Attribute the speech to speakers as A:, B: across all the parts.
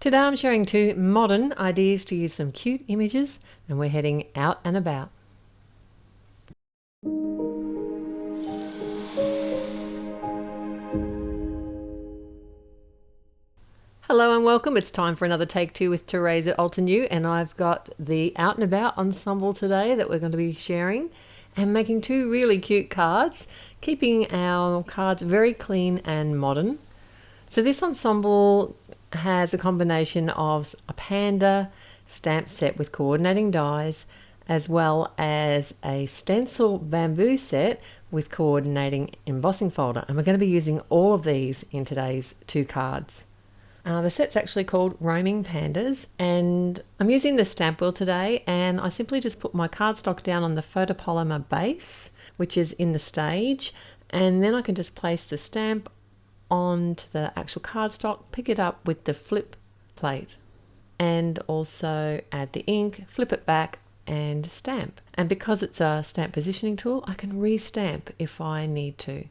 A: Today I'm sharing 2 modern ideas to use some cute images, and we're heading out and about. Hello and welcome. It's time for another Take 2 with Therese at Altenew, and I've got the Out and About ensemble today that we're going to be sharing and making 2 really cute cards, keeping our cards very clean and modern. So this ensemble has a combination of a panda stamp set with coordinating dies, as well as a stencil bamboo set with coordinating embossing folder, and we're going to be using all of these in today's 2 cards. The set's actually called Roaming Pandas, and I'm using the stamp wheel today, and I simply just put my cardstock down on the photopolymer base, which is in the stage, and then I can just place the stamp onto the actual cardstock, pick it up with the flip plate, and also add the ink, flip it back and stamp. And because it's a stamp positioning tool, I can re-stamp if I need to.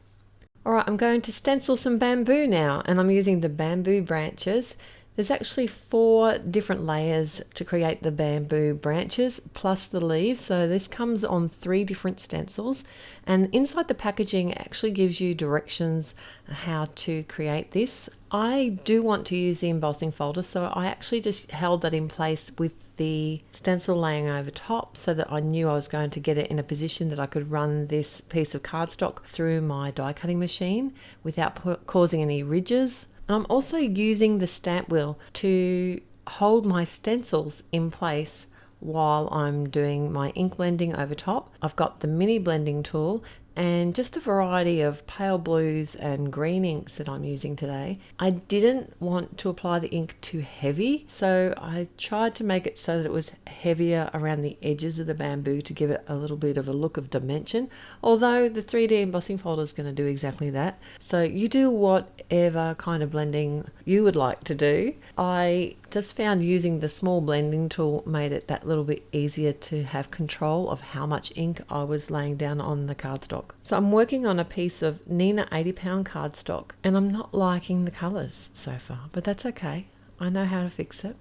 A: Alright, I'm going to stencil some bamboo now, and I'm using the bamboo branches. There's actually 4 different layers to create the bamboo branches plus the leaves, so this comes on 3 different stencils, and inside the packaging it actually gives you directions on how to create this. I do want to use the embossing folder, so I actually just held that in place with the stencil laying over top so that I knew I was going to get it in a position that I could run this piece of cardstock through my die cutting machine without causing any ridges. And I'm also using the stamp wheel to hold my stencils in place while I'm doing my ink blending over top. I've got the mini blending tool and just a variety of pale blues and green inks that I'm using today. I didn't want to apply the ink too heavy, so I tried to make it so that it was heavier around the edges of the bamboo to give it a little bit of a look of dimension, although the 3D embossing folder is going to do exactly that. So you do whatever kind of blending you would like to do. I just found using the small blending tool made it that little bit easier to have control of how much ink I was laying down on the cardstock. So I'm working on a piece of Nina 80-pound cardstock, and I'm not liking the colours so far, but that's okay. I know how to fix it.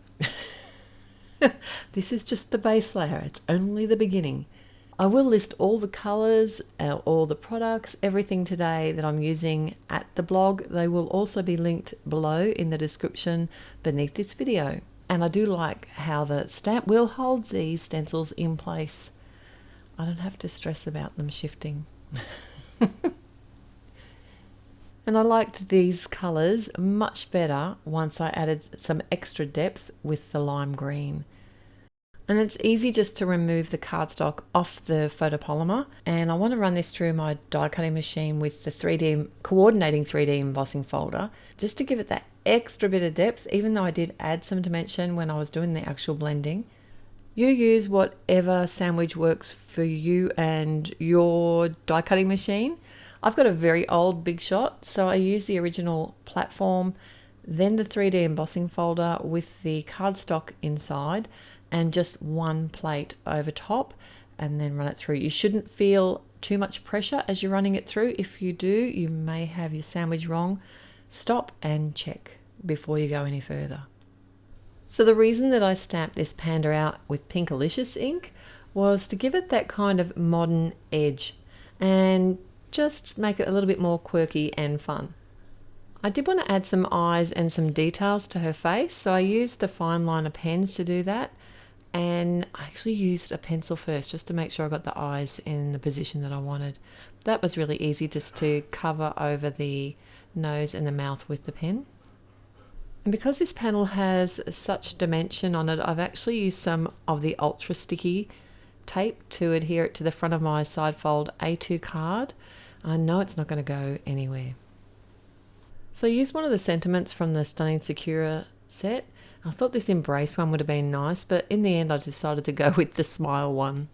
A: This is just the base layer. It's only the beginning. I will list all the colours, all the products, everything today that I'm using at the blog. They will also be linked below in the description beneath this video. And I do like how the stamp wheel holds these stencils in place. I don't have to stress about them shifting. And I liked these colours much better once I added some extra depth with the lime green. And it's easy just to remove the cardstock off the photopolymer, and I want to run this through my die cutting machine with the coordinating 3D embossing folder just to give it that extra bit of depth, even though I did add some dimension when I was doing the actual blending. You use whatever sandwich works for you and your die cutting machine. I've got a very old Big Shot, so I use the original platform, then the 3D embossing folder with the cardstock inside, and just one plate over top, and then run it through. You shouldn't feel too much pressure as you're running it through. If you do, you may have your sandwich wrong. Stop and check before you go any further. So the reason that I stamped this panda out with Pinkalicious ink was to give it that kind of modern edge and just make it a little bit more quirky and fun. I did want to add some eyes and some details to her face, so I used the fine liner pens to do that. And I actually used a pencil first just to make sure I got the eyes in the position that I wanted. That was really easy, just to cover over the nose and the mouth with the pen. And because this panel has such dimension on it, I've actually used some of the ultra sticky tape to adhere it to the front of my side fold A2 card. I know it's not going to go anywhere. So I used one of the sentiments from the Stunning Sakura set. I thought this embrace one would have been nice, but in the end I decided to go with the smile one.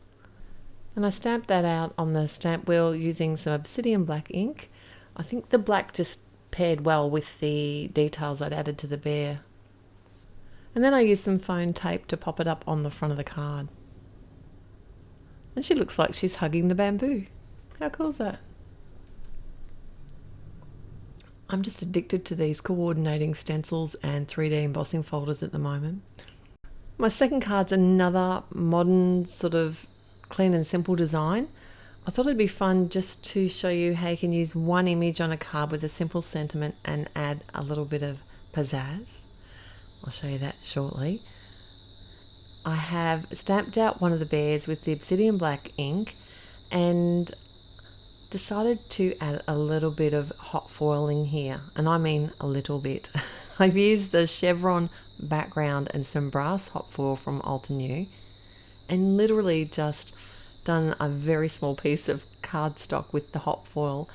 A: And I stamped that out on the stamp wheel using some obsidian black ink. I think the black just paired well with the details I'd added to the bear. And then I used some foam tape to pop it up on the front of the card. And she looks like she's hugging the bamboo. How cool is that? I'm just addicted to these coordinating stencils and 3D embossing folders at the moment. My second card's another modern sort of clean and simple design. I thought it'd be fun just to show you how you can use one image on a card with a simple sentiment and add a little bit of pizzazz. I'll show you that shortly. I have stamped out one of the bears with the obsidian black ink and decided to add a little bit of hot foiling here, and I mean a little bit. I've used the chevron background and some brass hot foil from Altenew and literally just done a very small piece of cardstock with the hot foil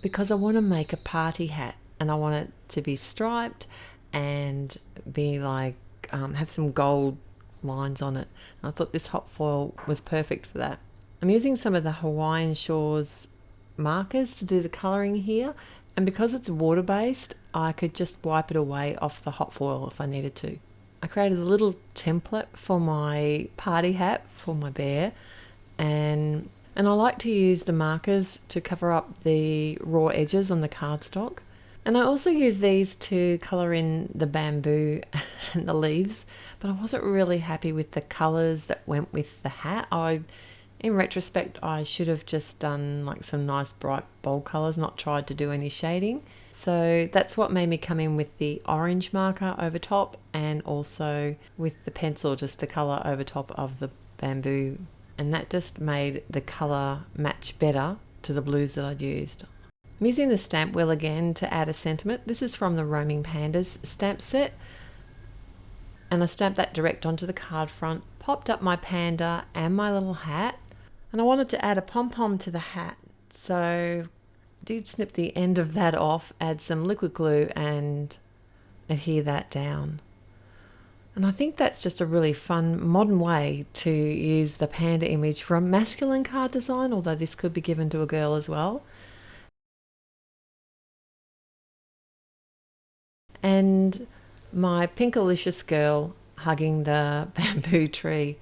A: because I want to make a party hat and I want it to be striped and be like have some gold lines on it. And I thought this hot foil was perfect for that. I'm using some of the Hawaiian Shores markers to do the colouring here, and because it's water-based I could just wipe it away off the hot foil if I needed to. I created a little template for my party hat for my bear, and I like to use the markers to cover up the raw edges on the cardstock. And I also use these to colour in the bamboo and the leaves, but I wasn't really happy with the colours that went with the hat. In retrospect, I should have just done like some nice bright bold colours, not tried to do any shading. So that's what made me come in with the orange marker over top and also with the pencil just to colour over top of the bamboo. And that just made the colour match better to the blues that I'd used. I'm using the stamp wheel again to add a sentiment. This is from the Roaming Pandas stamp set. And I stamped that direct onto the card front, popped up my panda and my little hat. And I wanted to add a pom-pom to the hat. So I did snip the end of that off, add some liquid glue and adhere that down. And I think that's just a really fun modern way to use the panda image for a masculine card design, although this could be given to a girl as well. And my Pinkalicious girl hugging the bamboo tree.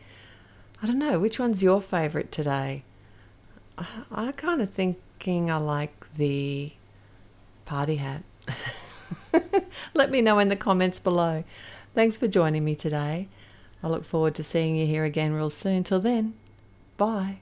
A: I don't know, which one's your favourite today? I kind of thinking I like the party hat. Let me know in the comments below. Thanks for joining me today. I look forward to seeing you here again real soon. Till then, bye.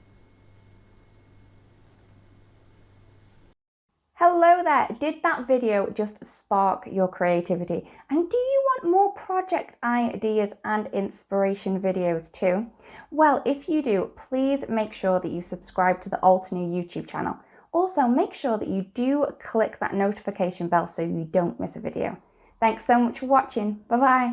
B: Hello there! Did that video just spark your creativity? And do you want more project ideas and inspiration videos too? Well, if you do, please make sure that you subscribe to the Altenew YouTube channel. Also, make sure that you do click that notification bell so you don't miss a video. Thanks so much for watching. Bye bye!